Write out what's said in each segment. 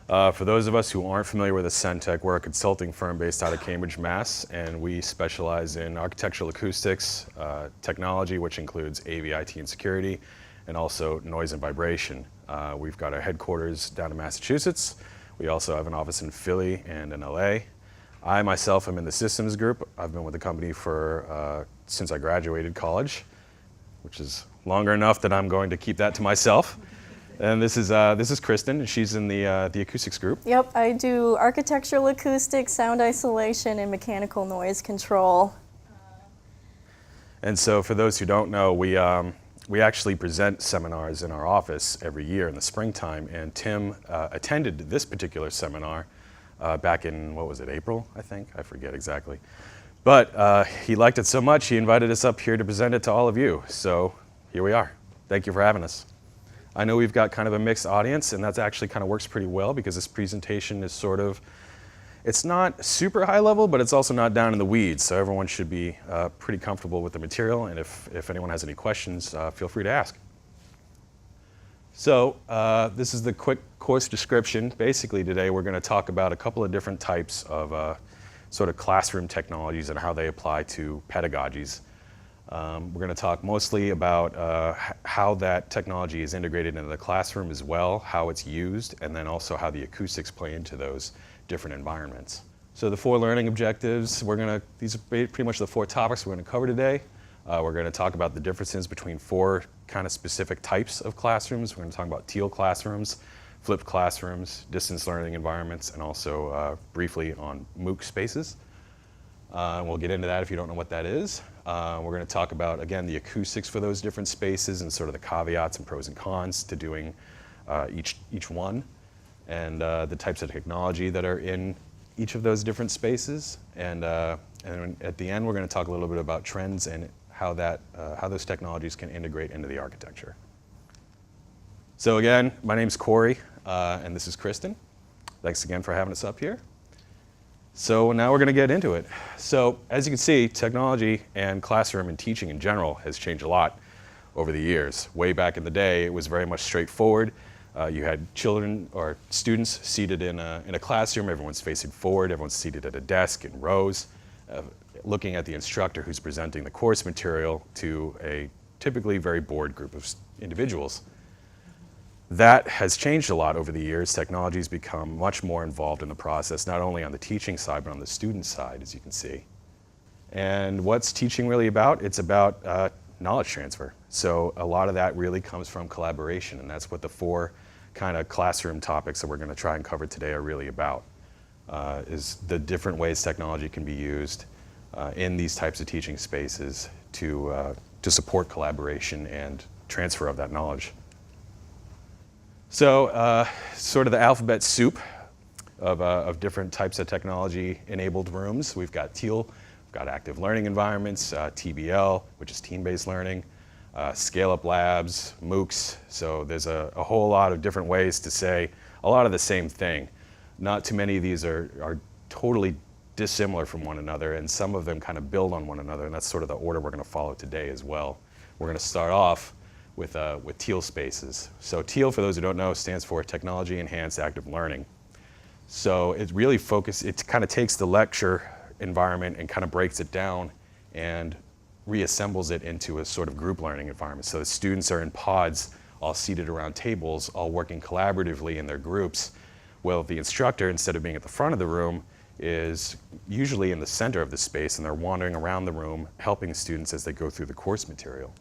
For those of us who aren't familiar with Acentech, we're a consulting firm based out of Cambridge, Mass, and we specialize in architectural acoustics, technology, which includes AV, IT, and security, and also noise and vibration. We've got our headquarters down in Massachusetts. We also have an office in Philly and in LA. I myself am in the systems group. I've been with the company for since I graduated college, which is longer enough that I'm going to keep that to myself. And this is Kristen, and she's in the acoustics group. Yep, I do architectural acoustics, sound isolation, and mechanical noise control. And so for those who don't know, we actually present seminars in our office every year in the springtime, and Tim attended this particular seminar back in, what was it, April, I think? I forget exactly. But he liked it so much, he invited us up here to present it to all of you. So here we are. Thank you for having us. I know we've got kind of a mixed audience, and that actually kind of works pretty well because this presentation is sort of, it's not super high level, but it's also not down in the weeds, so everyone should be pretty comfortable with the material, and if anyone has any questions, feel free to ask. So this is the quick course description. Basically today we're going to talk about a couple of different types of sort of classroom technologies and how they apply to pedagogies. We're going to talk mostly about how that technology is integrated into the classroom as well, how it's used, and then also how the acoustics play into those different environments. So the 4 learning objectives, these are pretty much the 4 topics we're going to cover today. We're going to talk about the differences between 4 kind of specific types of classrooms. We're going to talk about teal classrooms, flipped classrooms, distance learning environments, and also briefly on MOOC spaces. We'll get into that if you don't know what that is. We're going to talk about, again, the acoustics for those different spaces and sort of the caveats and pros and cons to doing each one, and the types of technology that are in each of those different spaces. And at the end, we're going to talk a little bit about trends and how those technologies can integrate into the architecture. So again, my name's Corey, and this is Kristen. Thanks again for having us up here. So now we're going to get into it. So as you can see, technology and classroom and teaching in general has changed a lot over the years. Way back in the day, it was very much straightforward. You had children or students seated in a classroom. Everyone's facing forward. Everyone's seated at a desk in rows, looking at the instructor who's presenting the course material to a typically very bored group of individuals. That has changed a lot over the years. Technology's become much more involved in the process, not only on the teaching side, but on the student side, as you can see. And what's teaching really about? It's about knowledge transfer. So a lot of that really comes from collaboration, and that's what the 4 kind of classroom topics that we're going to try and cover today are really about, is the different ways technology can be used in these types of teaching spaces to support collaboration and transfer of that knowledge. So sort of the alphabet soup of different types of technology-enabled rooms. We've got teal, we've got active learning environments, TBL, which is team-based learning, scale-up labs, MOOCs. So there's a whole lot of different ways to say a lot of the same thing. Not too many of these are totally dissimilar from one another, and some of them kind of build on one another, and that's sort of the order we're going to follow today as well. We're going to start off with teal spaces. So teal, for those who don't know, stands for Technology Enhanced Active Learning. So it really it kind of takes the lecture environment and kind of breaks it down and reassembles it into a sort of group learning environment. So the students are in pods, all seated around tables, all working collaboratively in their groups. Well, the instructor, instead of being at the front of the room, is usually in the center of the space, and they're wandering around the room, helping students as they go through the course material.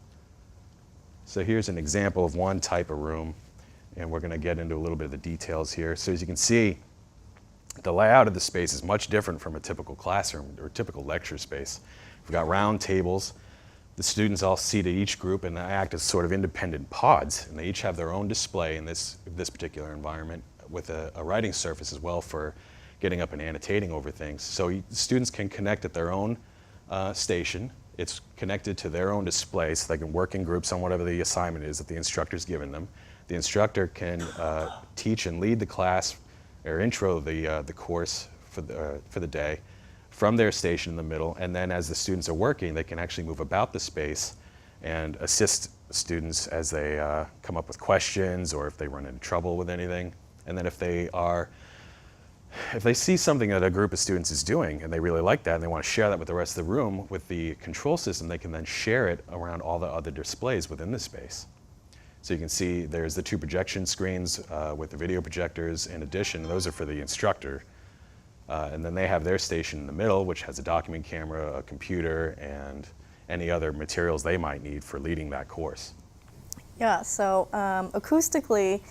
So here's an example of one type of room, and we're going to get into a little bit of the details here. So as you can see, the layout of the space is much different from a typical classroom or typical lecture space. We've got round tables. The students all seated each group and they act as sort of independent pods, and they each have their own display in this particular environment with a writing surface as well for getting up and annotating over things. So students can connect at their own station. It's connected to their own display, so they can work in groups on whatever the assignment is that the instructor's given them. The instructor can teach and lead the class or intro the course for the day from their station in the middle, and then as the students are working, they can actually move about the space and assist students as they come up with questions or if they run into trouble with anything. And then if they see something that a group of students is doing and they really like that and they want to share that with the rest of the room, with the control system, they can then share it around all the other displays within the space. So you can see there's the 2 projection screens with the video projectors. In addition, those are for the instructor. And then they have their station in the middle, which has a document camera, a computer, and any other materials they might need for leading that course. Yeah, so acoustically,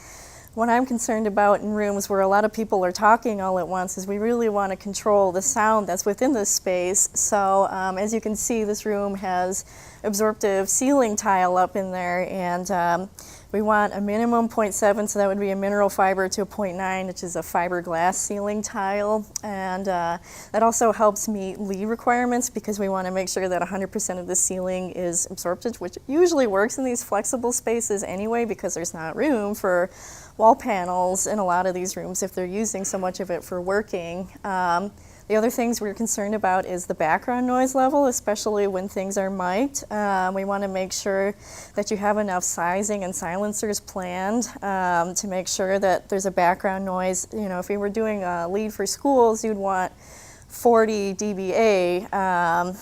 what I'm concerned about in rooms where a lot of people are talking all at once is we really want to control the sound that's within this space. So as you can see, this room has absorptive ceiling tile up in there, and we want a minimum 0.7, so that would be a mineral fiber, to a 0.9, which is a fiberglass ceiling tile. And that also helps meet LEED requirements because we want to make sure that 100% of the ceiling is absorptive, which usually works in these flexible spaces anyway because there's not room for wall panels in a lot of these rooms if they're using so much of it for working. The other things we're concerned about is the background noise level, especially when things are mic'd. We want to make sure that you have enough sizing and silencers planned to make sure that there's a background noise. You know, if you were doing a lead for schools, you'd want 40 dBA,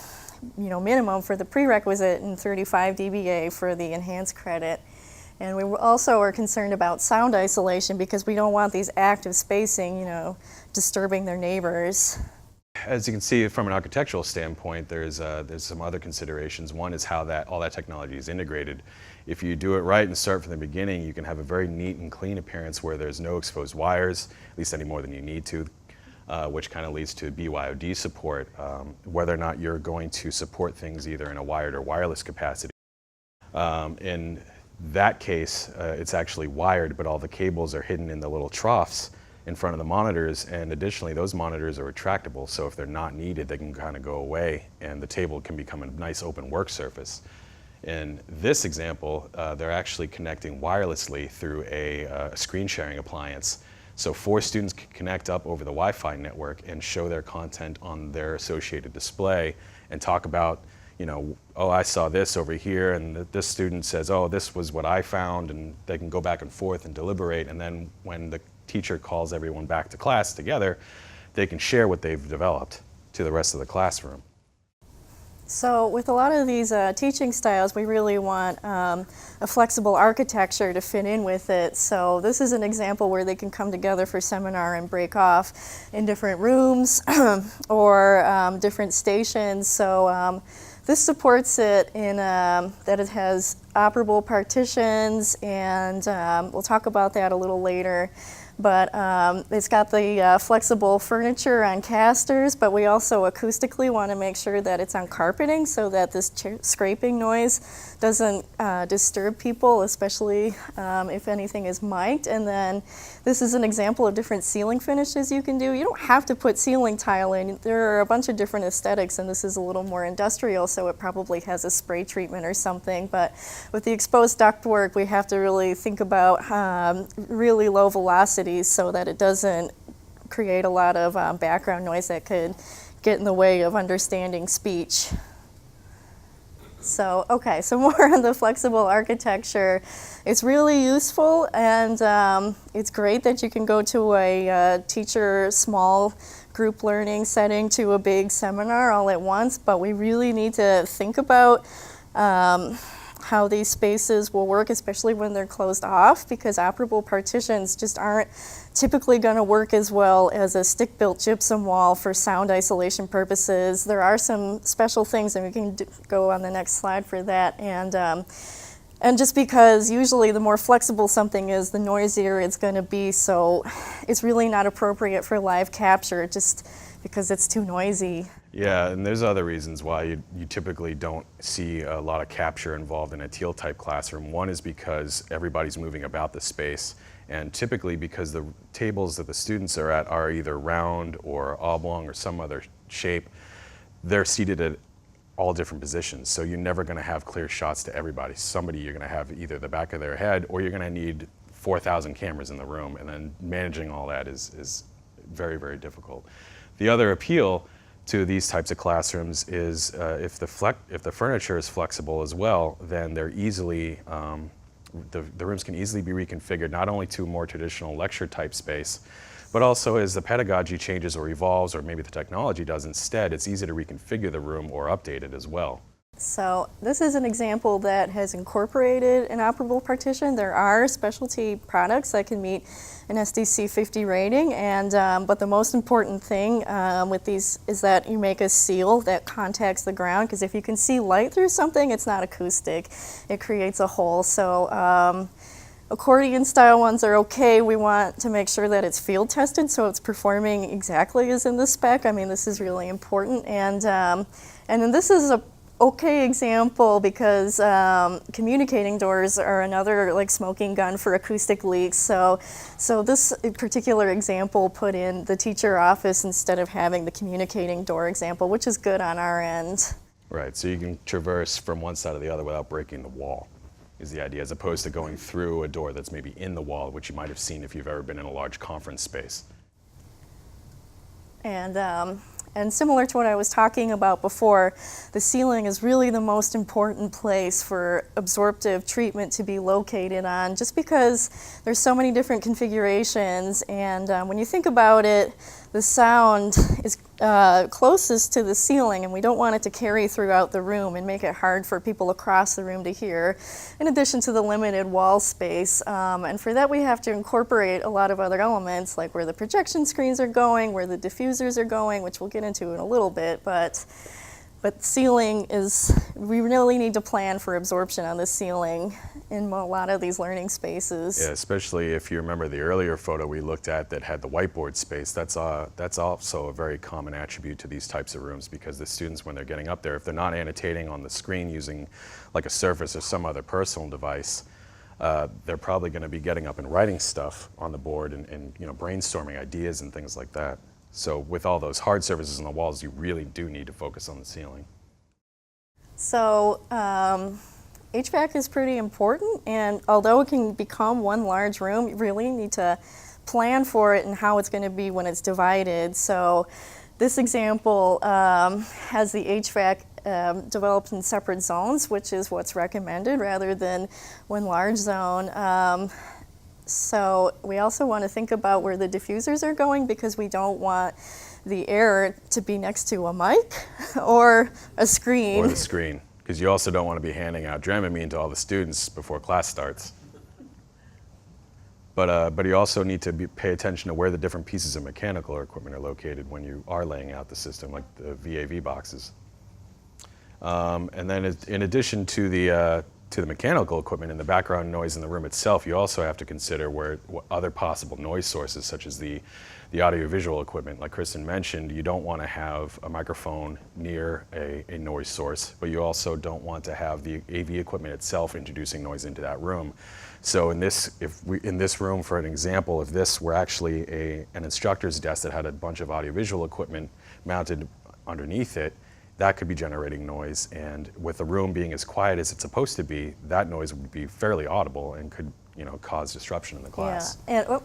you know, minimum for the prerequisite and 35 dBA for the enhanced credit. And we also are concerned about sound isolation because we don't want these active spacing, you know, disturbing their neighbors. As you can see from an architectural standpoint, there's some other considerations. One is how all that technology is integrated. If you do it right and start from the beginning, you can have a very neat and clean appearance where there's no exposed wires, at least any more than you need to, which kind of leads to BYOD support, whether or not you're going to support things either in a wired or wireless capacity. In that case, it's actually wired, but all the cables are hidden in the little troughs in front of the monitors, and additionally those monitors are retractable, so if they're not needed they can kind of go away and the table can become a nice open work surface. In this example, they're actually connecting wirelessly through a screen sharing appliance, so 4 students can connect up over the Wi-Fi network and show their content on their associated display and talk about, you know, oh, I saw this over here, and this student says, oh, this was what I found, and they can go back and forth and deliberate, and then when the teacher calls everyone back to class together, they can share what they've developed to the rest of the classroom. So with a lot of these teaching styles, we really want a flexible architecture to fit in with it. So this is an example where they can come together for seminar and break off in different rooms or different stations. So this supports it in that it has operable partitions, and we'll talk about that a little later. But it's got the flexible furniture on casters, but we also acoustically want to make sure that it's on carpeting so that this scraping noise doesn't disturb people, especially if anything is mic'd. And then this is an example of different ceiling finishes you can do. You don't have to put ceiling tile in. There are a bunch of different aesthetics, and this is a little more industrial, so it probably has a spray treatment or something. But with the exposed ductwork, we have to really think about really low velocity so that it doesn't create a lot of background noise that could get in the way of understanding speech. So, okay, so more on the flexible architecture. It's really useful, and it's great that you can go to a teacher small group learning setting to a big seminar all at once, but we really need to think about how these spaces will work, especially when they're closed off, because operable partitions just aren't typically going to work as well as a stick-built gypsum wall for sound isolation purposes. There are some special things, and we can go on the next slide for that. And just because usually the more flexible something is, the noisier it's going to be, so it's really not appropriate for live capture just because it's too noisy. Yeah, and there's other reasons why you typically don't see a lot of capture involved in a teal type classroom. One is because everybody's moving about the space, and typically because the tables that the students are at are either round or oblong or some other shape, they're seated at all different positions. So you're never going to have clear shots to everybody. Somebody you're going to have either the back of their head, or you're going to need 4,000 cameras in the room, and then managing all that is very, very difficult. The other appeal to these types of classrooms is if the furniture is flexible as well, then they're easily the rooms can easily be reconfigured not only to a more traditional lecture type space, but also as the pedagogy changes or evolves, or maybe the technology does instead, it's easy to reconfigure the room or update it as well. So this is an example that has incorporated an operable partition. There are specialty products that can meet an SDC 50 rating, and but the most important thing with these is that you make a seal that contacts the ground, because if you can see light through something, it's not acoustic. It creates a hole. So accordion style ones are okay. We want to make sure that it's field tested, so it's performing exactly as in the spec. I mean, this is really important, and then this is a okay example because communicating doors are another like smoking gun for acoustic leaks. So this particular example put in the teacher office instead of having the communicating door example, which is good on our end. Right, so you can traverse from one side to the other without breaking the wall, is the idea, as opposed to going through a door that's maybe in the wall, which you might have seen if you've ever been in a large conference space. And similar to what I was talking about before, the ceiling is really the most important place for absorptive treatment to be located on, just because there's so many different configurations, and when you think about it, the sound is closest to the ceiling, and we don't want it to carry throughout the room and make it hard for people across the room to hear, in addition to the limited wall space. And for that we have to incorporate a lot of other elements, like where the projection screens are going, where the diffusers are going, which we'll get into in a little bit, but ceiling is, we really need to plan for absorption on the ceiling in a lot of these learning spaces. Yeah, especially if you remember the earlier photo we looked at that had the whiteboard space. That's also a very common attribute to these types of rooms, because the students, when they're getting up there, if they're not annotating on the screen using like a Surface or some other personal device, they're probably going to be getting up and writing stuff on the board and brainstorming ideas and things like that. So with all those hard surfaces on the walls, you really do need to focus on the ceiling. So HVAC is pretty important, and although it can become one large room, you really need to plan for it and how it's going to be when it's divided. So this example has the HVAC developed in separate zones, which is what's recommended rather than one large zone. So we also want to think about where the diffusers are going, because we don't want the air to be next to a mic or a screen. Or the screen, because you also don't want to be handing out Dramamine to all the students before class starts. But you also need to pay attention to where the different pieces of mechanical equipment are located when you are laying out the system, like the VAV boxes. And then in addition to the mechanical equipment and the background noise in the room itself, you also have to consider what other possible noise sources, such as the audiovisual equipment. Like Kristen mentioned, you don't want to have a microphone near a noise source, but you also don't want to have the AV equipment itself introducing noise into that room. So in this room, for an example, if this were actually an instructor's desk that had a bunch of audiovisual equipment mounted underneath it, that could be generating noise, and with the room being as quiet as it's supposed to be, that noise would be fairly audible and could cause disruption in the class. Yeah,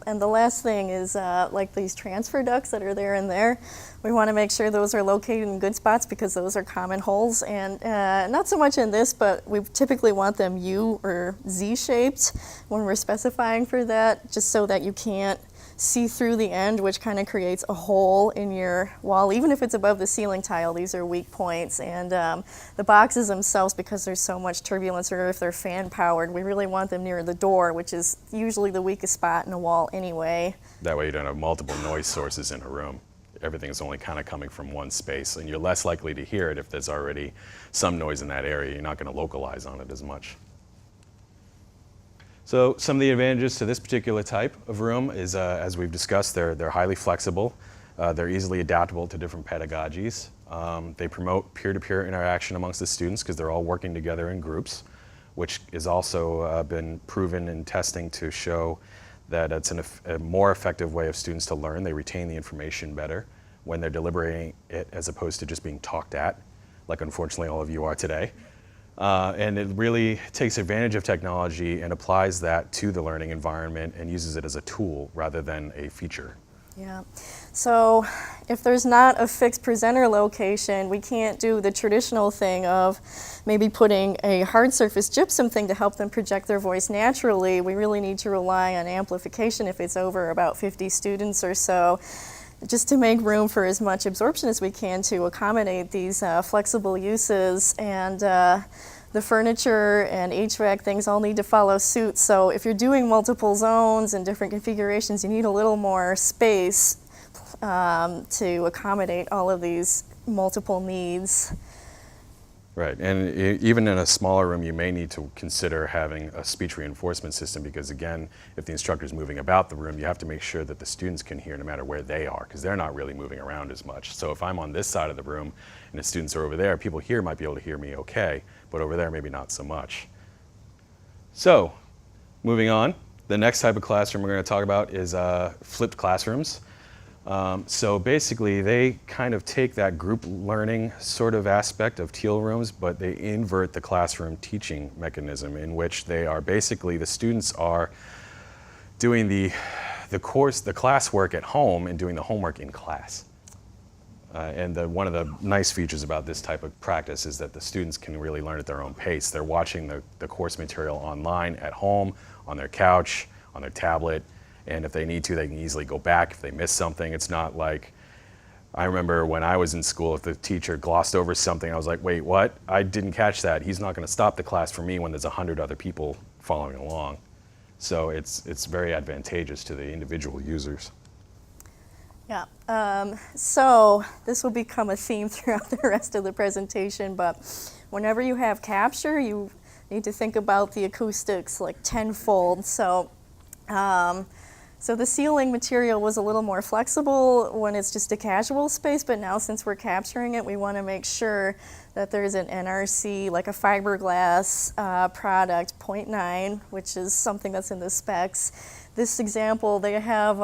and the last thing is like these transfer ducts that are there and there. We want to make sure those are located in good spots, because those are common holes, and not so much in this, but we typically want them U or Z shaped when we're specifying for that, just so that you can't see through the end, which kind of creates a hole in your wall. Even if it's above the ceiling tile, these are weak points. And the boxes themselves, because there's so much turbulence, or if they're fan powered, we really want them near the door, which is usually the weakest spot in a wall anyway. That way you don't have multiple noise sources in a room. Everything is only kind of coming from one space, and you're less likely to hear it if there's already some noise in that area. You're not going to localize on it as much. So some of the advantages to this particular type of room is, as we've discussed, they're highly flexible. They're easily adaptable to different pedagogies. They promote peer-to-peer interaction amongst the students, because they're all working together in groups, which has also been proven in testing to show that it's a more effective way of students to learn. They retain the information better when they're deliberating it, as opposed to just being talked at, like unfortunately all of you are today. And it really takes advantage of technology and applies that to the learning environment and uses it as a tool rather than a feature. Yeah. So if there's not a fixed presenter location, we can't do the traditional thing of maybe putting a hard surface gypsum thing to help them project their voice naturally. We really need to rely on amplification if it's over about 50 students or so, just to make room for as much absorption as we can to accommodate these flexible uses. And the furniture and HVAC things all need to follow suit. So if you're doing multiple zones and different configurations, you need a little more space to accommodate all of these multiple needs. Right, and even in a smaller room, you may need to consider having a speech reinforcement system because, again, if the instructor is moving about the room, you have to make sure that the students can hear no matter where they are because they're not really moving around as much. So if I'm on this side of the room and the students are over there, people here might be able to hear me okay, but over there maybe not so much. So, moving on, the next type of classroom we're going to talk about is flipped classrooms. So basically, they kind of take that group learning sort of aspect of teal rooms, but they invert the classroom teaching mechanism in which they are basically, the students are doing the classwork at home and doing the homework in class. And one of the nice features about this type of practice is that the students can really learn at their own pace. They're watching the course material online at home, on their couch, on their tablet, and if they need to, they can easily go back if they miss something. It's not like, I remember when I was in school, if the teacher glossed over something, I was like, wait, what? I didn't catch that. He's not going to stop the class for me when there's 100 other people following along. So it's very advantageous to the individual users. Yeah, so this will become a theme throughout the rest of the presentation, but whenever you have capture, you need to think about the acoustics like tenfold. So the ceiling material was a little more flexible when it's just a casual space, but now since we're capturing it, we want to make sure that there's an NRC, like a fiberglass product, 0.9, which is something that's in the specs. This example, they have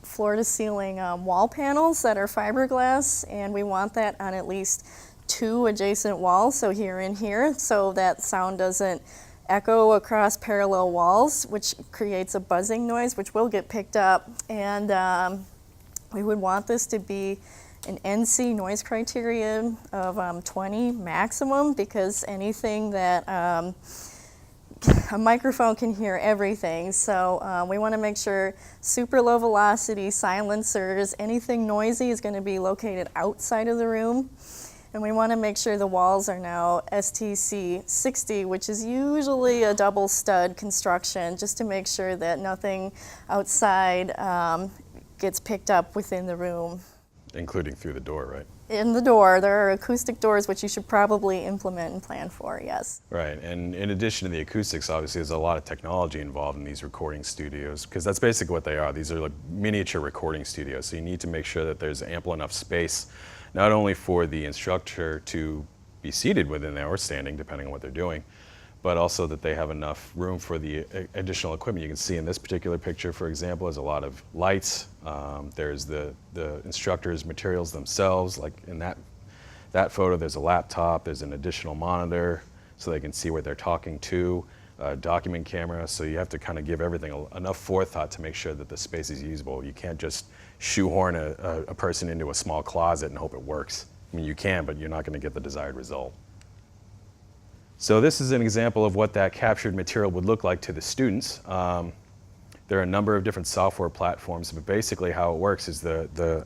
floor-to-ceiling wall panels that are fiberglass, and we want that on at least 2 adjacent walls, so here and here, so that sound doesn't echo across parallel walls, which creates a buzzing noise, which will get picked up. And we would want this to be an NC noise criterion of 20 maximum, because anything that a microphone can hear everything. So we want to make sure super low velocity silencers, anything noisy is going to be located outside of the room. And we want to make sure the walls are now STC 60, which is usually a double stud construction, just to make sure that nothing outside gets picked up within the room. Including through the door, right? In the door, there are acoustic doors, which you should probably implement and plan for, yes. Right, and in addition to the acoustics, obviously there's a lot of technology involved in these recording studios, because that's basically what they are. These are like miniature recording studios, so you need to make sure that there's ample enough space, not only for the instructor to be seated within there or standing, depending on what they're doing, but also that they have enough room for the additional equipment. You can see in this particular picture, for example, there's a lot of lights. There's the instructor's materials themselves, like in that photo, there's a laptop, there's an additional monitor, so they can see what they're talking to, a document camera, so you have to kind of give everything enough forethought to make sure that the space is usable. You can't just shoehorn a person into a small closet and hope it works. I mean, you can, but you're not going to get the desired result. So this is an example of what that captured material would look like to the students. There are a number of different software platforms, but basically how it works is the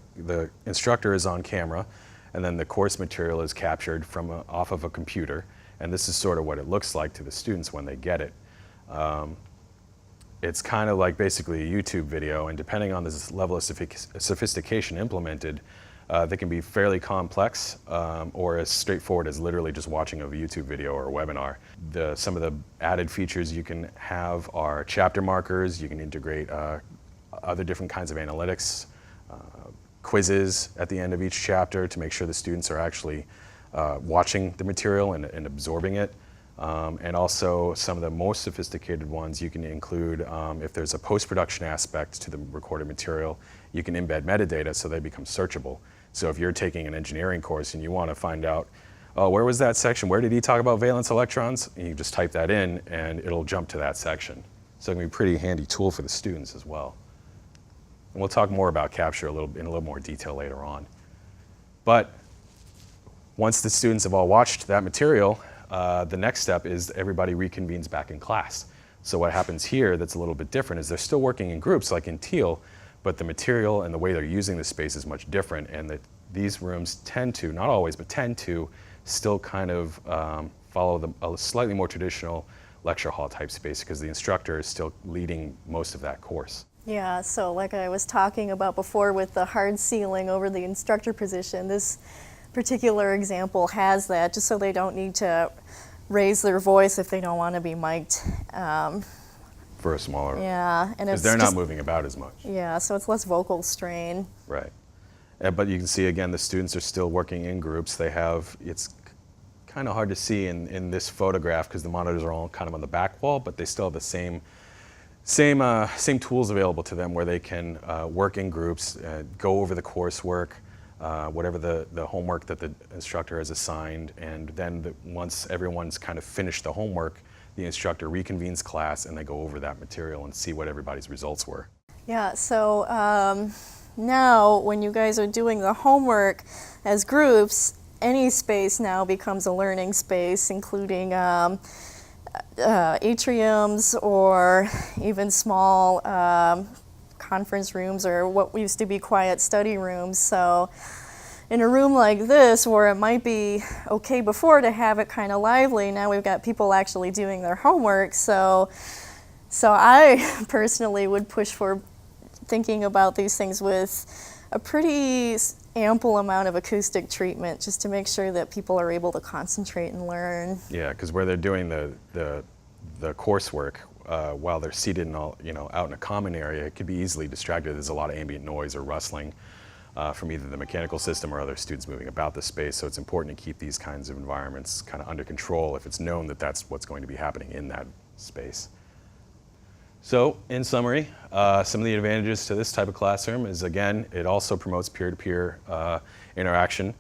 instructor is on camera, and then the course material is captured from off of a computer, and this is sort of what it looks like to the students when they get it. It's kind of like basically a YouTube video, and depending on this level of sophistication implemented, they can be fairly complex or as straightforward as literally just watching a YouTube video or a webinar. Some of the added features you can have are chapter markers. You can integrate other different kinds of analytics, quizzes at the end of each chapter to make sure the students are actually watching the material and absorbing it. And also some of the most sophisticated ones you can include, if there's a post-production aspect to the recorded material, you can embed metadata so they become searchable. So if you're taking an engineering course and you want to find out, oh, where was that section? Where did he talk about valence electrons? And you just type that in and it'll jump to that section. So it can be a pretty handy tool for the students as well. And we'll talk more about capture in a little more detail later on. But once the students have all watched that material, the next step is everybody reconvenes back in class. So what happens here that's a little bit different is they're still working in groups like in Teal, but the material and the way they're using the space is much different, and these rooms tend to, not always, but tend to still kind of follow a slightly more traditional lecture hall type space because the instructor is still leading most of that course. Yeah, so like I was talking about before with the hard ceiling over the instructor position, this particular example has that, just so they don't need to raise their voice if they don't want to be mic'd. For a smaller, yeah, and because they're not moving about as much. Yeah, so it's less vocal strain. Right, but you can see again the students are still working in groups. They have, it's kind of hard to see in this photograph because the monitors are all kind of on the back wall, but they still have the same tools available to them where they can work in groups, go over the coursework, whatever the homework that the instructor has assigned, and then once everyone's kind of finished the homework, the instructor reconvenes class and they go over that material and see what everybody's results were. Yeah, so now when you guys are doing the homework as groups, any space now becomes a learning space, including atriums or even small conference rooms or what used to be quiet study rooms. So in a room like this, where it might be okay before to have it kind of lively, now we've got people actually doing their homework. So I personally would push for thinking about these things with a pretty ample amount of acoustic treatment, just to make sure that people are able to concentrate and learn. Yeah, because where they're doing the coursework, while they're seated in out in a common area, it could be easily distracted. There's a lot of ambient noise or rustling from either the mechanical system or other students moving about the space. So it's important to keep these kinds of environments kind of under control if it's known that that's what's going to be happening in that space. So in summary, some of the advantages to this type of classroom is, again, it also promotes peer-to-peer interaction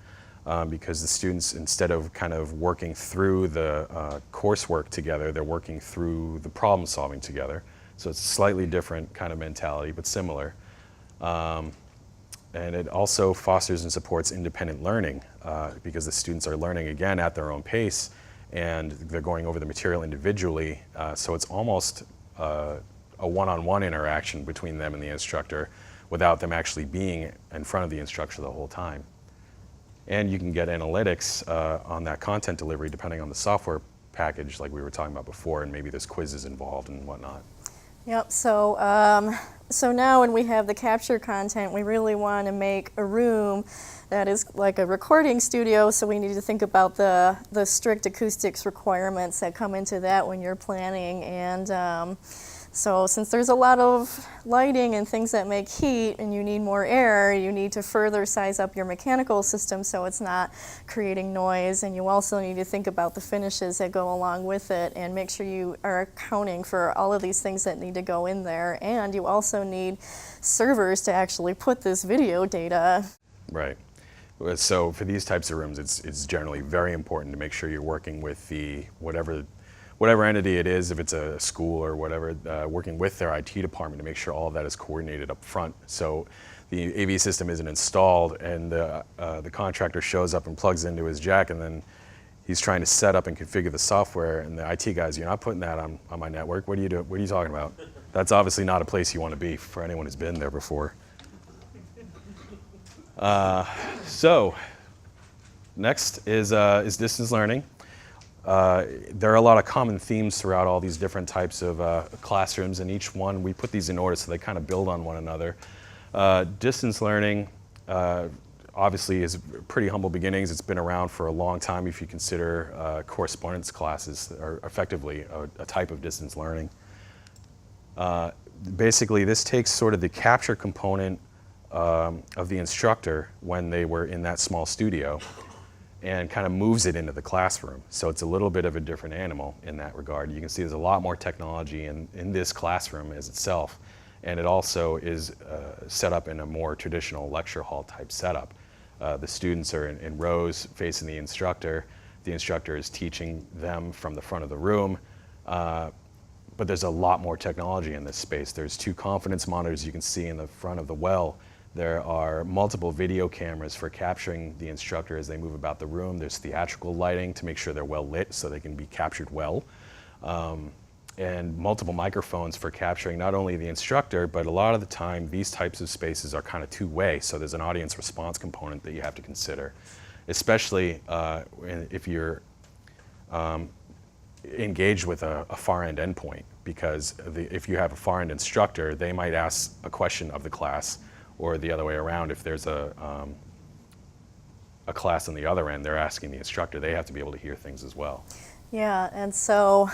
because the students, instead of kind of working through the coursework together, they're working through the problem solving together. So it's a slightly different kind of mentality, but similar. And it also fosters and supports independent learning because the students are learning, again, at their own pace, and they're going over the material individually. So it's almost a one-on-one interaction between them and the instructor without them actually being in front of the instructor the whole time. And you can get analytics on that content delivery depending on the software package like we were talking about before, and maybe there's quizzes involved and whatnot. Yep, so now when we have the capture content, we really want to make a room that is like a recording studio, so we need to think about the strict acoustics requirements that come into that when you're planning. And so since there's a lot of lighting and things that make heat and you need more air, you need to further size up your mechanical system so it's not creating noise, and you also need to think about the finishes that go along with it and make sure you are accounting for all of these things that need to go in there. And you also need servers to actually put this video data. Right. So for these types of rooms, it's generally very important to make sure you're working with the whatever entity it is, if it's a school or whatever, working with their IT department to make sure all of that is coordinated up front. So the AV system isn't installed and the contractor shows up and plugs into his jack, and then he's trying to set up and configure the software, and the IT guys, you're not putting that on my network. What are you doing? What are you talking about? That's obviously not a place you want to be for anyone who's been there before. So next is distance learning. There are a lot of common themes throughout all these different types of classrooms, and each one, we put these in order so they kind of build on one another. Distance learning obviously is pretty humble beginnings. It's been around for a long time if you consider correspondence classes are effectively a type of distance learning. Basically, this takes sort of the capture component of the instructor when they were in that small studio and kind of moves it into the classroom. So it's a little bit of a different animal in that regard. You can see there's a lot more technology in this classroom as itself, and it also is set up in a more traditional lecture hall type setup. The students are in rows facing the instructor. The instructor is teaching them from the front of the room. but there's a lot more technology in this space. There's 2 confidence monitors you can see in the front of the well. There are multiple video cameras for capturing the instructor as they move about the room. There's theatrical lighting to make sure they're well lit so they can be captured well. And multiple microphones for capturing not only the instructor, but a lot of the time these types of spaces are kind of two-way, so there's an audience response component that you have to consider, especially if you're engaged with a far-end endpoint, because if you have a far-end instructor, they might ask a question of the class, or the other way around. If there's a class on the other end, they're asking the instructor. They have to be able to hear things as well. Yeah, and so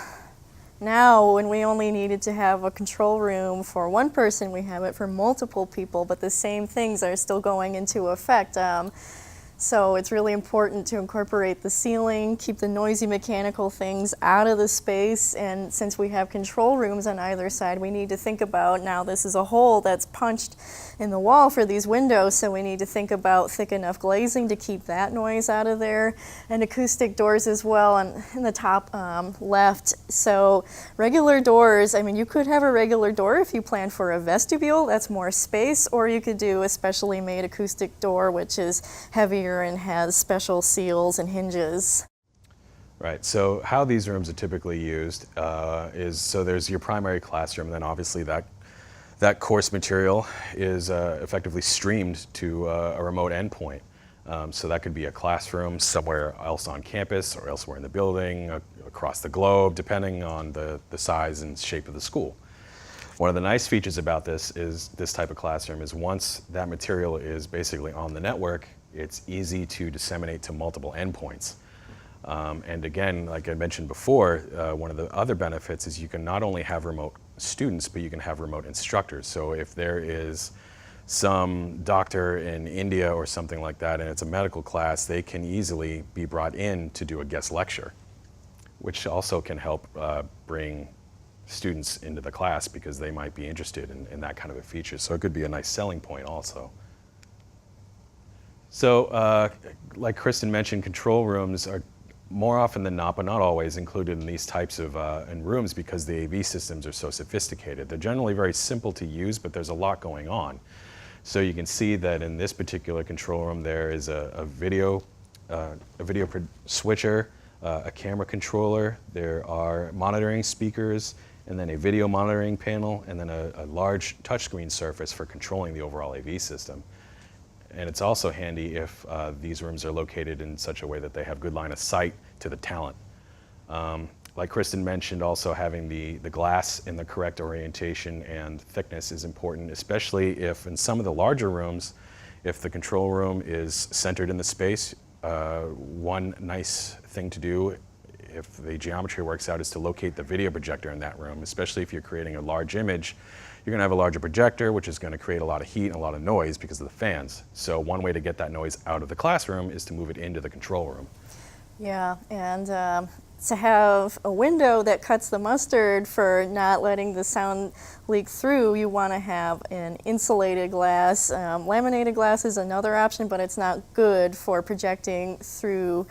now when we only needed to have a control room for one person, we have it for multiple people, but the same things are still going into effect. So it's really important to incorporate the ceiling, keep the noisy mechanical things out of the space, and since we have control rooms on either side, we need to think about, now this is a hole that's punched in the wall for these windows, so we need to think about thick enough glazing to keep that noise out of there, and acoustic doors as well in the top left. So regular doors, I mean, you could have a regular door if you plan for a vestibule, that's more space, or you could do a specially made acoustic door, which is heavier and has special seals and hinges. Right, so how these rooms are typically used is, so there's your primary classroom, and then obviously that course material is effectively streamed to a remote endpoint. So that could be a classroom somewhere else on campus or elsewhere in the building, across the globe, depending on the size and shape of the school. One of the nice features about this type of classroom is once that material is basically on the network, it's easy to disseminate to multiple endpoints. And again, like I mentioned before, one of the other benefits is you can not only have remote students, but you can have remote instructors. So if there is some doctor in India or something like that, and it's a medical class, they can easily be brought in to do a guest lecture, which also can help bring students into the class because they might be interested in that kind of a feature. So it could be a nice selling point also. So like Kristen mentioned, control rooms are more often than not, but not always, included in these types of in rooms because the AV systems are so sophisticated. They're generally very simple to use, but there's a lot going on. So you can see that in this particular control room there is a video switcher, a camera controller, there are monitoring speakers, and then a video monitoring panel, and then a large touchscreen surface for controlling the overall AV system. And it's also handy if these rooms are located in such a way that they have good line of sight to the talent. Like Kristen mentioned, also having the glass in the correct orientation and thickness is important, especially if in some of the larger rooms, if the control room is centered in the space, one nice thing to do if the geometry works out is to locate the video projector in that room, especially if you're creating a large image. You're going to have a larger projector, which is going to create a lot of heat and a lot of noise because of the fans. So one way to get that noise out of the classroom is to move it into the control room. Yeah, and to have a window that cuts the mustard for not letting the sound leak through, you want to have an insulated glass. Laminated glass is another option, but it's not good for projecting through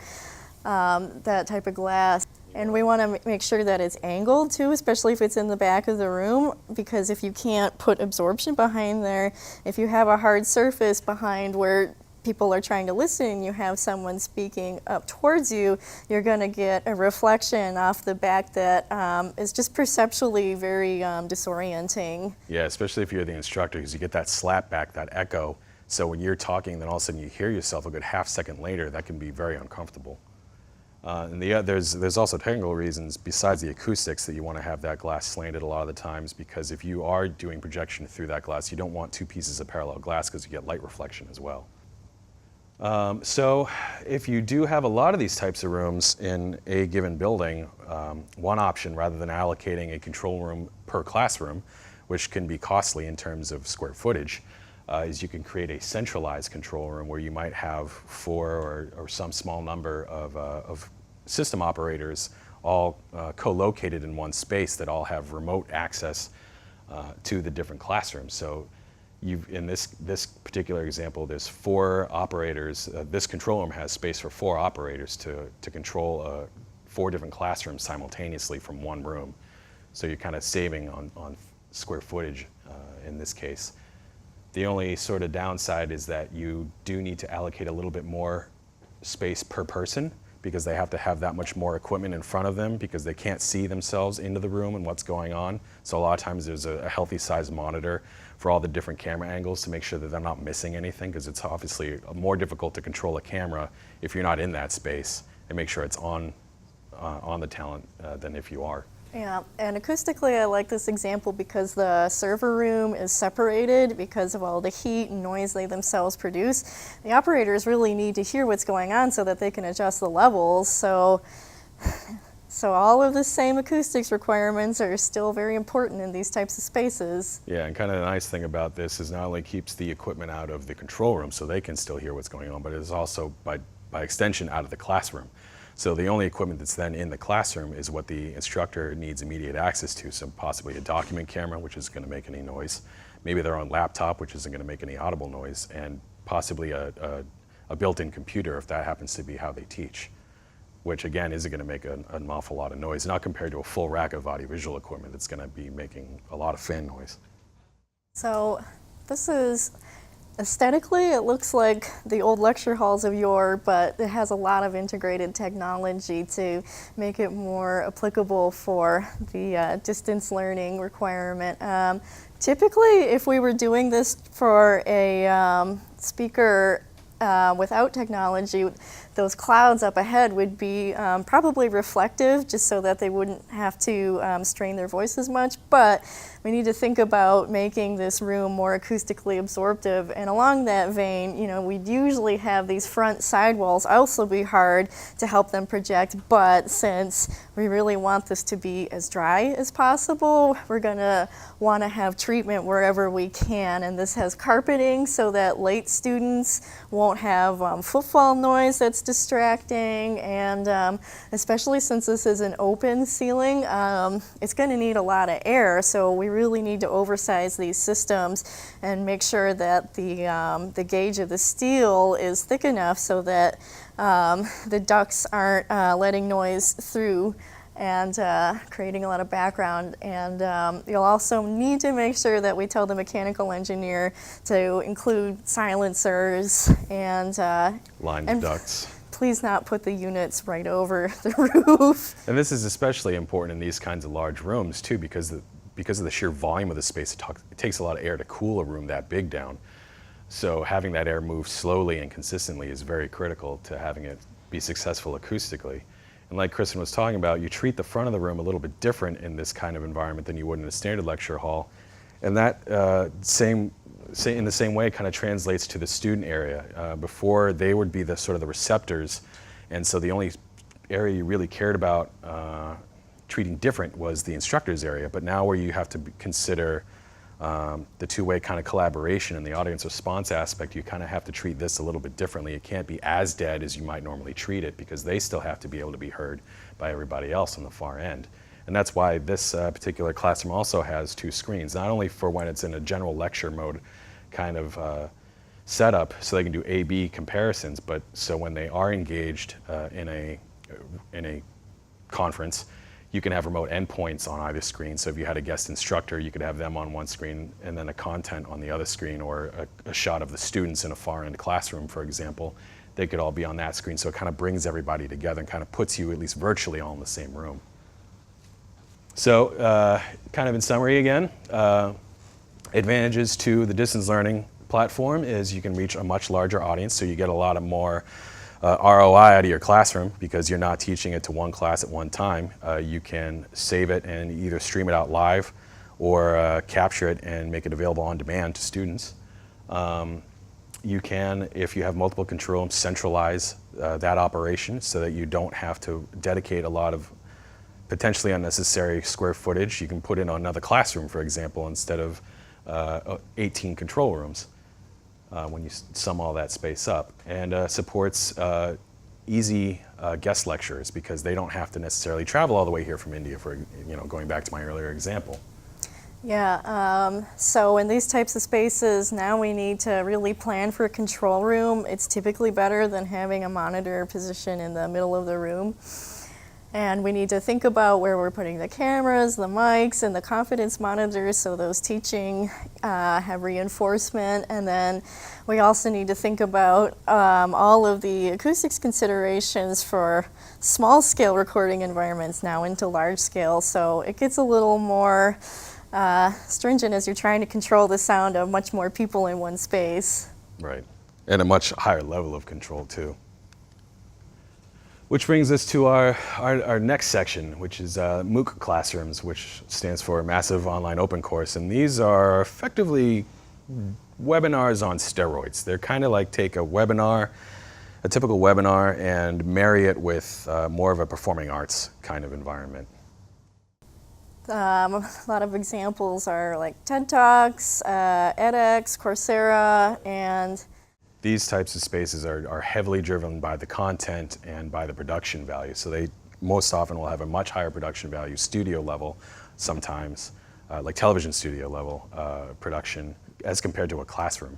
that type of glass. And we want to make sure that it's angled too, especially if it's in the back of the room, because if you can't put absorption behind there, if you have a hard surface behind where people are trying to listen and you have someone speaking up towards you, you're going to get a reflection off the back that is just perceptually very disorienting. Yeah, especially if you're the instructor, because you get that slap back, that echo. So when you're talking, then all of a sudden you hear yourself a good half second later, that can be very uncomfortable. And there's also technical reasons besides the acoustics that you want to have that glass slanted a lot of the times, because if you are doing projection through that glass, you don't want two pieces of parallel glass because you get light reflection as well. So if you do have a lot of these types of rooms in a given building, one option rather than allocating a control room per classroom, which can be costly in terms of square footage, is you can create a centralized control room where you might have 4 or some small number of system operators all co-located in one space that all have remote access to the different classrooms. So in this particular example, there's 4 operators. This control room has space for 4 operators to control 4 different classrooms simultaneously from one room. So you're kind of saving on square footage in this case. The only sort of downside is that you do need to allocate a little bit more space per person, because they have to have that much more equipment in front of them because they can't see themselves into the room and what's going on. So a lot of times there's a healthy size monitor for all the different camera angles to make sure that they're not missing anything, because it's obviously more difficult to control a camera if you're not in that space and make sure it's on the talent than if you are. Yeah, and acoustically I like this example because the server room is separated because of all the heat and noise they themselves produce. The operators really need to hear what's going on so that they can adjust the levels. So all of the same acoustics requirements are still very important in these types of spaces. Yeah, and kind of the nice thing about this is not only keeps the equipment out of the control room so they can still hear what's going on, but it is also by extension out of the classroom. So the only equipment that's then in the classroom is what the instructor needs immediate access to, so possibly a document camera, which isn't going to make any noise, maybe their own laptop, which isn't going to make any audible noise, and possibly a built-in computer if that happens to be how they teach, which again isn't going to make an awful lot of noise, not compared to a full rack of audiovisual equipment that's going to be making a lot of fan noise. So this is, aesthetically, it looks like the old lecture halls of yore, but it has a lot of integrated technology to make it more applicable for the distance learning requirement. Typically, if we were doing this for a speaker without technology, those clouds up ahead would be probably reflective, just so that they wouldn't have to strain their voice as much. But we need to think about making this room more acoustically absorptive. And along that vein, you know, we'd usually have these front sidewalls also be hard to help them project. But since we really want this to be as dry as possible, we're going to want to have treatment wherever we can. And this has carpeting so that late students won't have footfall noise that's distracting. And especially since this is an open ceiling, it's going to need a lot of air. So we really need to oversize these systems and make sure that the gauge of the steel is thick enough so that the ducts aren't letting noise through and creating a lot of background. And you'll also need to make sure that we tell the mechanical engineer to include silencers and Lined ducts. Please not put the units right over the roof. And this is especially important in these kinds of large rooms too, because of the sheer volume of the space. It takes a lot of air to cool a room that big down. So having that air move slowly and consistently is very critical to having it be successful acoustically. And like Kristen was talking about, you treat the front of the room a little bit different in this kind of environment than you would in a standard lecture hall. And that in the same way kind of translates to the student area. Before, they would be the sort of the receptors, and so the only area you really cared about treating different was the instructor's area. But now where you have to consider the two-way kind of collaboration and the audience response aspect, you kind of have to treat this a little bit differently. It can't be as dead as you might normally treat it, because they still have to be able to be heard by everybody else on the far end. And that's why this particular classroom also has two screens, not only for when it's in a general lecture mode kind of setup so they can do A/B comparisons, but so when they are engaged in a conference, you can have remote endpoints on either screen. So if you had a guest instructor, you could have them on one screen and then the content on the other screen, or a shot of the students in a far end classroom, for example. They could all be on that screen. So it kind of brings everybody together and kind of puts you, at least virtually, all in the same room. So kind of in summary again, advantages to the distance learning platform is you can reach a much larger audience, so you get a lot of more ROI out of your classroom because you're not teaching it to one class at one time. You can save it and either stream it out live or capture it and make it available on demand to students. You can, if you have multiple control rooms, centralize that operation so that you don't have to dedicate a lot of potentially unnecessary square footage. You can put in another classroom, for example, instead of 18 control rooms when you sum all that space up. And supports easy guest lectures because they don't have to necessarily travel all the way here from India, for going back to my earlier example. Yeah, so in these types of spaces, now we need to really plan for a control room. It's typically better than having a monitor position in the middle of the room. And we need to think about where we're putting the cameras, the mics, and the confidence monitors so those teaching have reinforcement. And then we also need to think about all of the acoustics considerations for small scale recording environments now into large scale. So it gets a little more stringent as you're trying to control the sound of much more people in one space. Right. And a much higher level of control too. Which brings us to our next section, which is MOOC classrooms, which stands for Massive Online Open Course. And these are effectively webinars on steroids. They're kind of like take a webinar, a typical webinar, and marry it with more of a performing arts kind of environment. A lot of examples are like TED Talks, edX, Coursera, and these types of spaces are heavily driven by the content and by the production value. So they most often will have a much higher production value, studio level sometimes, like television studio level production as compared to a classroom.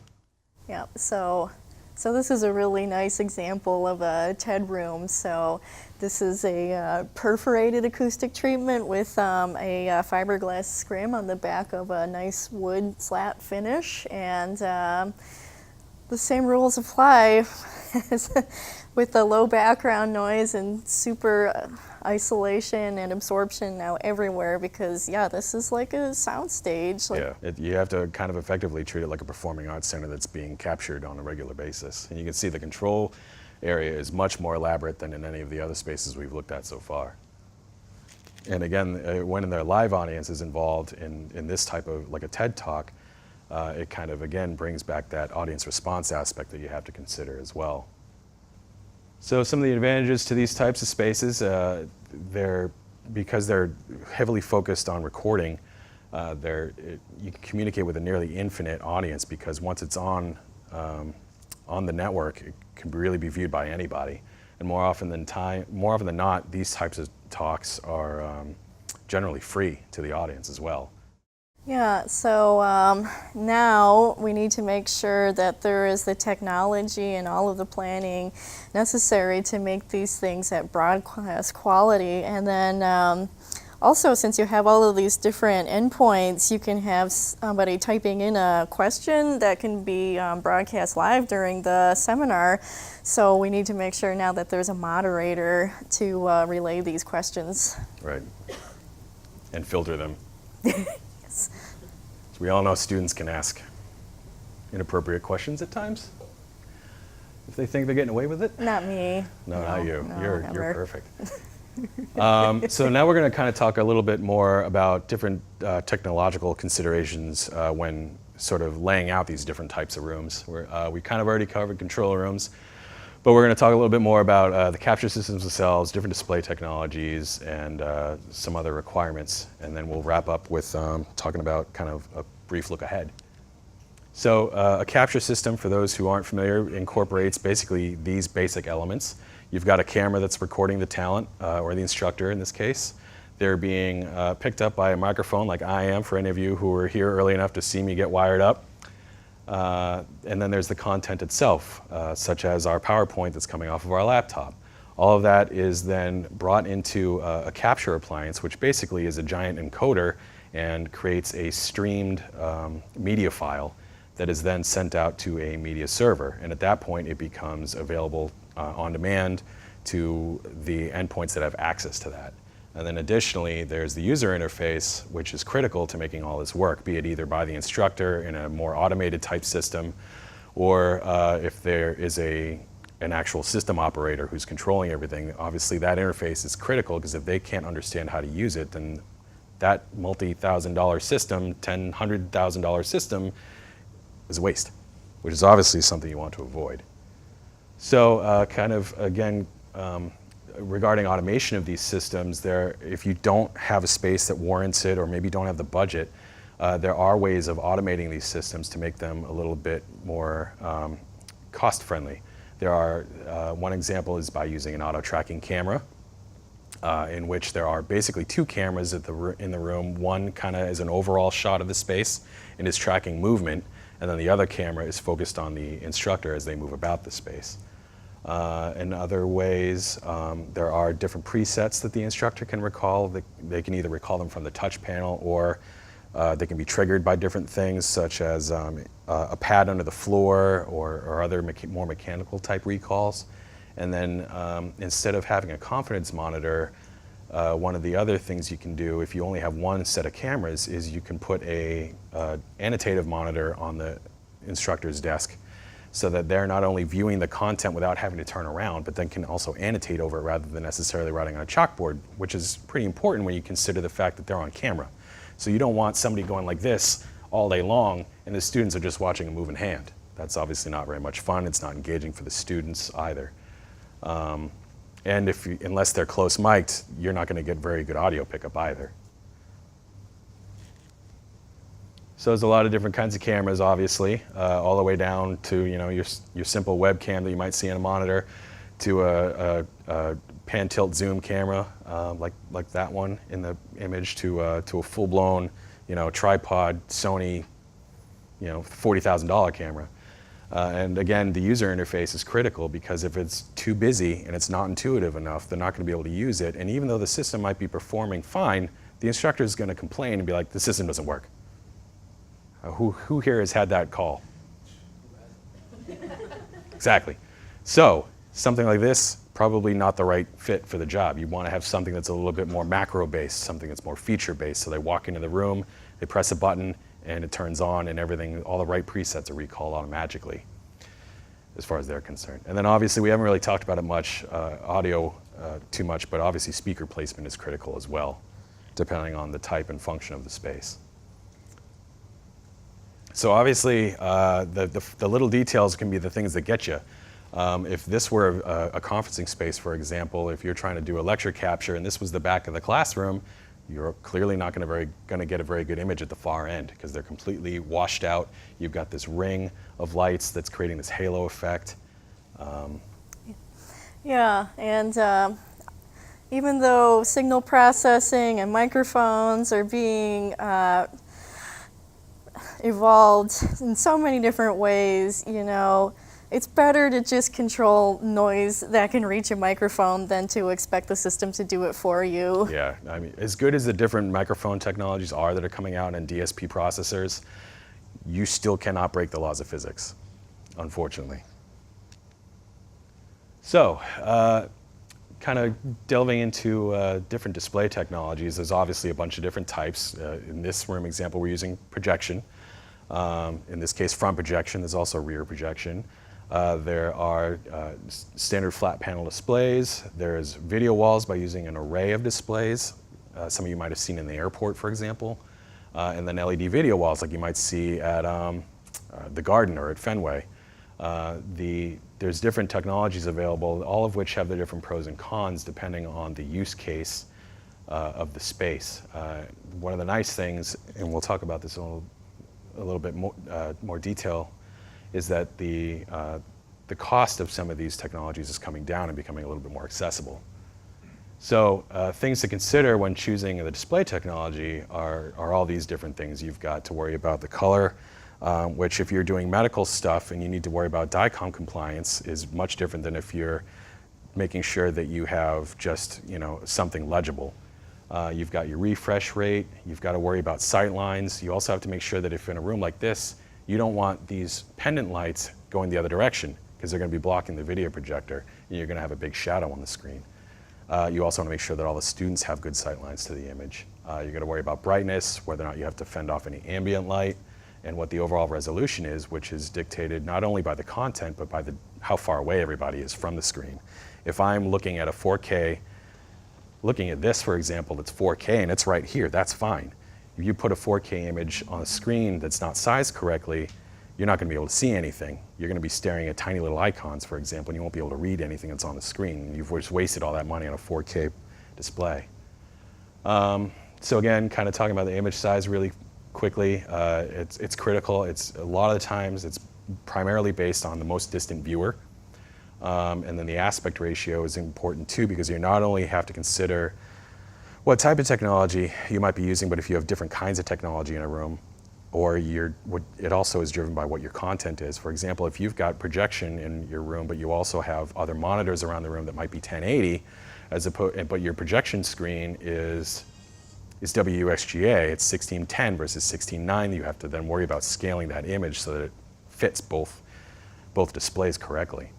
yeah, so this is a really nice example of a TED room. So this is a perforated acoustic treatment with a fiberglass scrim on the back of a nice wood slat finish, and the same rules apply as with the low background noise and super isolation and absorption now everywhere, because yeah, this is like a sound stage. Yeah, you have to kind of effectively treat it like a performing arts center that's being captured on a regular basis. And you can see the control area is much more elaborate than in any of the other spaces we've looked at so far. And again, when there are live audiences involved in this type of, like a TED Talk, it kind of, again, brings back that audience response aspect that you have to consider as well. So some of the advantages to these types of spaces, because they're heavily focused on recording, you can communicate with a nearly infinite audience, because once it's on the network, it can really be viewed by anybody. And more often than not, these types of talks are generally free to the audience as well. Yeah, so now we need to make sure that there is the technology and all of the planning necessary to make these things at broadcast quality. And then also, since you have all of these different endpoints, you can have somebody typing in a question that can be broadcast live during the seminar. So we need to make sure now that there's a moderator to relay these questions. Right. And filter them. We all know students can ask inappropriate questions at times if they think they're getting away with it. Not me. No, not you. No, You're never. perfect. So now we're going to kind of talk a little bit more about different technological considerations when sort of laying out these different types of rooms. We kind of already covered control rooms, but we're going to talk a little bit more about the capture systems themselves, different display technologies, and some other requirements. And then we'll wrap up with talking about kind of a brief look ahead. So a capture system, for those who aren't familiar, incorporates basically these basic elements. You've got a camera that's recording the talent, or the instructor in this case. They're being picked up by a microphone like I am, for any of you who were here early enough to see me get wired up. And then there's the content itself, such as our PowerPoint that's coming off of our laptop. All of that is then brought into a capture appliance, which basically is a giant encoder and creates a streamed media file that is then sent out to a media server. And at that point, it becomes available on demand to the endpoints that have access to that. And then additionally, there's the user interface, which is critical to making all this work, be it either by the instructor in a more automated type system, or if there is an actual system operator who's controlling everything. Obviously, that interface is critical, because if they can't understand how to use it, then that multi-$1,000 system, $100,000 system, is a waste, which is obviously something you want to avoid. So kind of, again, regarding automation of these systems, if you don't have a space that warrants it, or maybe don't have the budget, there are ways of automating these systems to make them a little bit more cost-friendly. There are, one example is by using an auto-tracking camera, in which there are basically two cameras in the room. One kind of is an overall shot of the space and is tracking movement, and then the other camera is focused on the instructor as they move about the space. In other ways, there are different presets that the instructor can recall. They can either recall them from the touch panel, or they can be triggered by different things, such as a pad under the floor, or other more mechanical type recalls. And then instead of having a confidence monitor, one of the other things you can do if you only have one set of cameras is you can put a annotative monitor on the instructor's desk, so that they're not only viewing the content without having to turn around, but then can also annotate over it rather than necessarily writing on a chalkboard, which is pretty important when you consider the fact that they're on camera. So you don't want somebody going like this all day long and the students are just watching a moving hand. That's obviously not very much fun. It's not engaging for the students either. And unless they're close mic'd, you're not going to get very good audio pickup either. So there's a lot of different kinds of cameras, obviously, all the way down to your simple webcam that you might see on a monitor, to a pan tilt zoom camera like that one in the image, to a full-blown tripod Sony $40,000 camera. And again, the user interface is critical, because if it's too busy and it's not intuitive enough, they're not going to be able to use it. And even though the system might be performing fine, the instructor is going to complain and be like, the system doesn't work. Who here has had that call? Exactly. So something like this, probably not the right fit for the job. You want to have something that's a little bit more macro-based, something that's more feature-based. So they walk into the room, they press a button, and it turns on, and everything, all the right presets are recalled automatically, as far as they're concerned. And then obviously, we haven't really talked about it much, audio too much, but obviously speaker placement is critical as well, depending on the type and function of the space. So obviously, the little details can be the things that get you. If this were a conferencing space, for example, if you're trying to do a lecture capture and this was the back of the classroom, you're clearly not going to get a very good image at the far end, because they're completely washed out. You've got this ring of lights that's creating this halo effect. Yeah, and even though signal processing and microphones are being evolved in so many different ways, it's better to just control noise that can reach a microphone than to expect the system to do it for you. Yeah, I mean, as good as the different microphone technologies are that are coming out in DSP processors, you still cannot break the laws of physics, unfortunately. So, kind of delving into different display technologies, there's obviously a bunch of different types. In this room example, we're using projection. In this case, front projection. There's also rear projection. There are standard flat panel displays. There's video walls by using an array of displays. Some of you might have seen in the airport, for example. And then LED video walls like you might see at the Garden or at Fenway. There's different technologies available, all of which have their different pros and cons depending on the use case of the space. One of the nice things, and we'll talk about this in a little bit more detail, is that the cost of some of these technologies is coming down and becoming a little bit more accessible. So things to consider when choosing the display technology are all these different things. You've got to worry about the color, which if you're doing medical stuff and you need to worry about DICOM compliance is much different than if you're making sure that you have just something legible. You've got your refresh rate, you've got to worry about sight lines. You also have to make sure that if in a room like this, you don't want these pendant lights going the other direction, because they're going to be blocking the video projector and you're going to have a big shadow on the screen. You also want to make sure that all the students have good sight lines to the image. You're going to worry about brightness, whether or not you have to fend off any ambient light, and what the overall resolution is, which is dictated not only by the content, but by how far away everybody is from the screen. If I'm looking at a 4K, looking at this, for example, that's 4K and it's right here, that's fine. If you put a 4K image on a screen that's not sized correctly, you're not going to be able to see anything. You're going to be staring at tiny little icons, for example, and you won't be able to read anything that's on the screen. You've just wasted all that money on a 4K display. So again, kind of talking about the image size really quickly, it's critical. A lot of the times it's primarily based on the most distant viewer. And then the aspect ratio is important too, because you not only have to consider what type of technology you might be using, but if you have different kinds of technology in a room, or it also is driven by what your content is. For example, if you've got projection in your room, but you also have other monitors around the room that might be 1080, but your projection screen is WXGA, it's 1610 versus 16:9, you have to then worry about scaling that image so that it fits both displays correctly.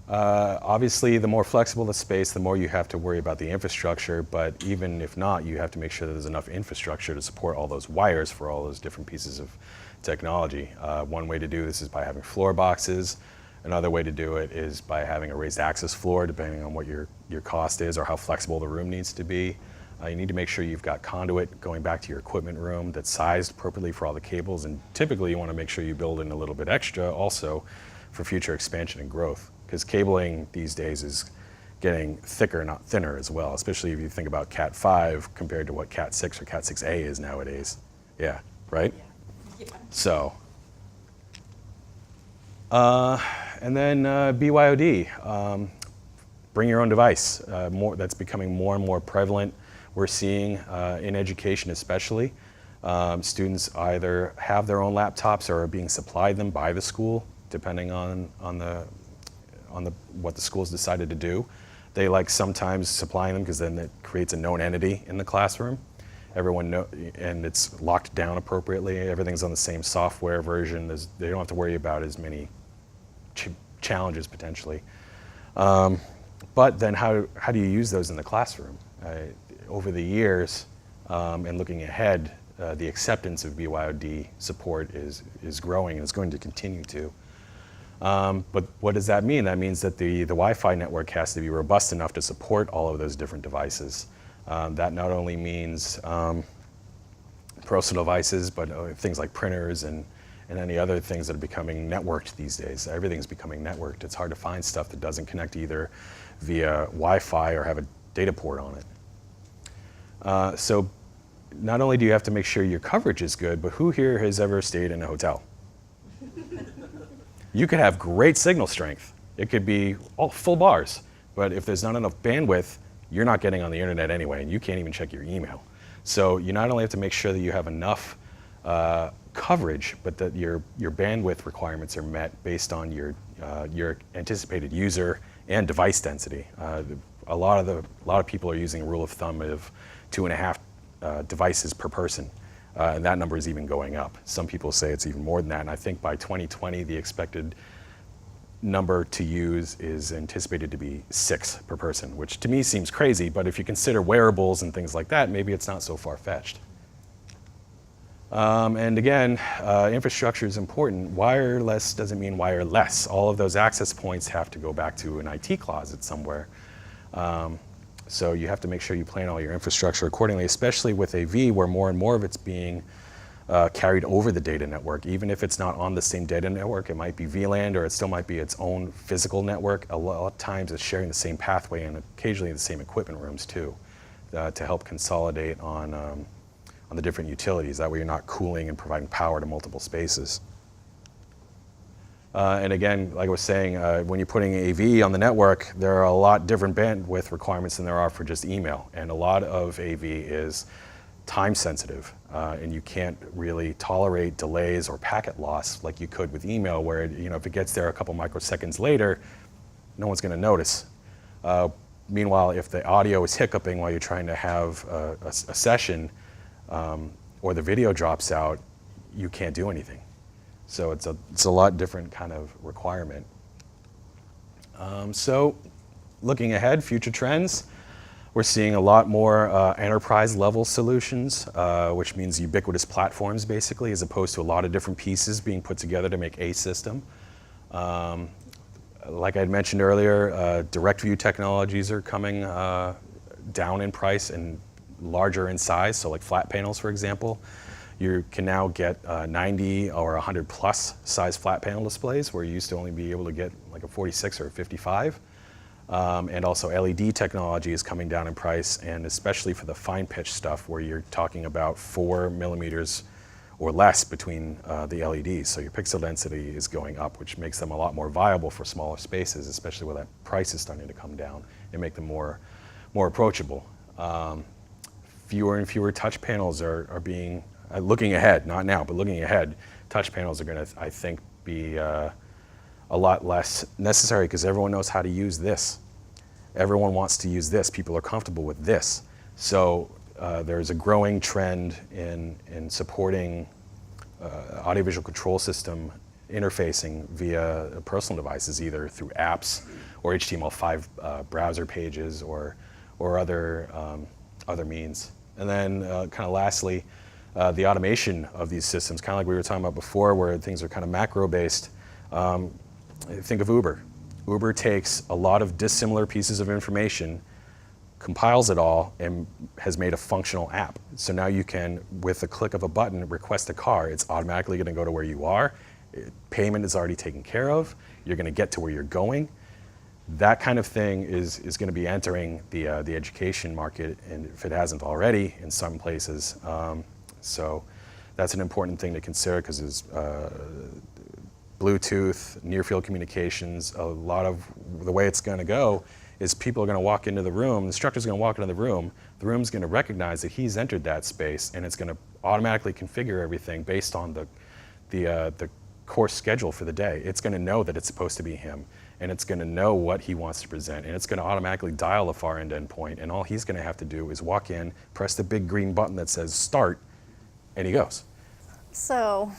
Obviously, the more flexible the space, the more you have to worry about the infrastructure, but even if not, you have to make sure that there's enough infrastructure to support all those wires for all those different pieces of technology. One way to do this is by having floor boxes. Another way to do it is by having a raised access floor, depending on what your cost is or how flexible the room needs to be. You need to make sure you've got conduit going back to your equipment room that's sized appropriately for all the cables, and typically you want to make sure you build in a little bit extra also for future expansion and growth, because cabling these days is getting thicker, not thinner as well, especially if you think about Cat 5 compared to what Cat 6 or Cat 6A is nowadays. Yeah, right? Yeah. So, and then BYOD, bring your own device. That's becoming more and more prevalent. We're seeing in education especially, students either have their own laptops or are being supplied them by the school, depending on what the school's decided to do. They like sometimes supplying them because then it creates a known entity in the classroom. And it's locked down appropriately. Everything's on the same software version. They don't have to worry about as many challenges potentially. But then how do you use those in the classroom? Over the years, and looking ahead, the acceptance of BYOD support is growing and is going to continue to. But what does that mean? That means that the Wi-Fi network has to be robust enough to support all of those different devices. That not only means personal devices, but things like printers and any other things that are becoming networked these days. Everything's becoming networked. It's hard to find stuff that doesn't connect either via Wi-Fi or have a data port on it. So not only do you have to make sure your coverage is good, but who here has ever stayed in a hotel? You could have great signal strength. It could be all full bars, but if there's not enough bandwidth, you're not getting on the internet anyway, and you can't even check your email. So you not only have to make sure that you have enough coverage, but that your bandwidth requirements are met based on your anticipated user and device density. A lot of people are using a rule of thumb of 2.5 devices per person. And that number is even going up. Some people say it's even more than that. And I think by 2020, the expected number to use is anticipated to be 6 per person, which to me seems crazy. But if you consider wearables and things like that, maybe it's not so far-fetched. And again, infrastructure is important. Wireless doesn't mean wireless. All of those access points have to go back to an IT closet somewhere. So you have to make sure you plan all your infrastructure accordingly, especially with AV, where more and more of it's being carried over the data network. Even if it's not on the same data network, it might be VLAN or it still might be its own physical network. A lot of times it's sharing the same pathway and occasionally the same equipment rooms too, to help consolidate on the different utilities. That way you're not cooling and providing power to multiple spaces. And again, like I was saying, when you're putting AV on the network, there are a lot different bandwidth requirements than there are for just email. And a lot of AV is time sensitive, and you can't really tolerate delays or packet loss like you could with email, where if it gets there a couple microseconds later, no one's going to notice. Meanwhile, if the audio is hiccuping while you're trying to have a session, or the video drops out, you can't do anything. So it's a lot different kind of requirement. So looking ahead, future trends, we're seeing a lot more enterprise level solutions, which means ubiquitous platforms basically, as opposed to a lot of different pieces being put together to make a system. Like I had mentioned earlier, direct view technologies are coming down in price and larger in size. So like flat panels, for example. You can now get 90 or 100 plus size flat panel displays, where you used to only be able to get like a 46 or a 55. And also LED technology is coming down in price, and especially for the fine pitch stuff where you're talking about 4 millimeters or less between the LEDs. So your pixel density is going up, which makes them a lot more viable for smaller spaces, especially where that price is starting to come down and make them more approachable. fewer and fewer touch panels are being, looking ahead, not now, but looking ahead, touch panels are going to, I think, be a lot less necessary because everyone knows how to use this. Everyone wants to use this. People are comfortable with this. So there's a growing trend in supporting audiovisual control system interfacing via personal devices, either through apps or HTML5 browser pages or other means. And then kind of lastly, the automation of these systems, kind of like we were talking about before, where things are kind of macro-based. Think of Uber. Uber takes a lot of dissimilar pieces of information, compiles it all, and has made a functional app. So now you can, with the click of a button, request a car. It's automatically going to go to where you are. Payment is already taken care of. You're going to get to where you're going. That kind of thing is going to be entering the education market, and if it hasn't already, in some places. So that's an important thing to consider because it's Bluetooth, near-field communications. A lot of the way it's going to go is people are going to walk into the room, the instructor's going to walk into the room's going to recognize that he's entered that space, and it's going to automatically configure everything based on the course schedule for the day. It's going to know that it's supposed to be him, and it's going to know what he wants to present, and it's going to automatically dial a far end endpoint, and all he's going to have to do is walk in, press the big green button that says start, and he goes. So,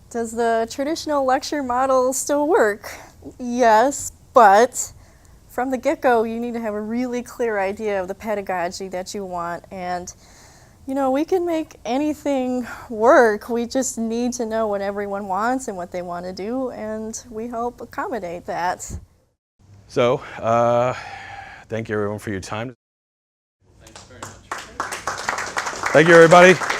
does the traditional lecture model still work? Yes, but from the get-go, you need to have a really clear idea of the pedagogy that you want. And, we can make anything work. We just need to know what everyone wants and what they want to do, and we help accommodate that. So, thank you everyone for your time. Thanks very much. Thank you everybody.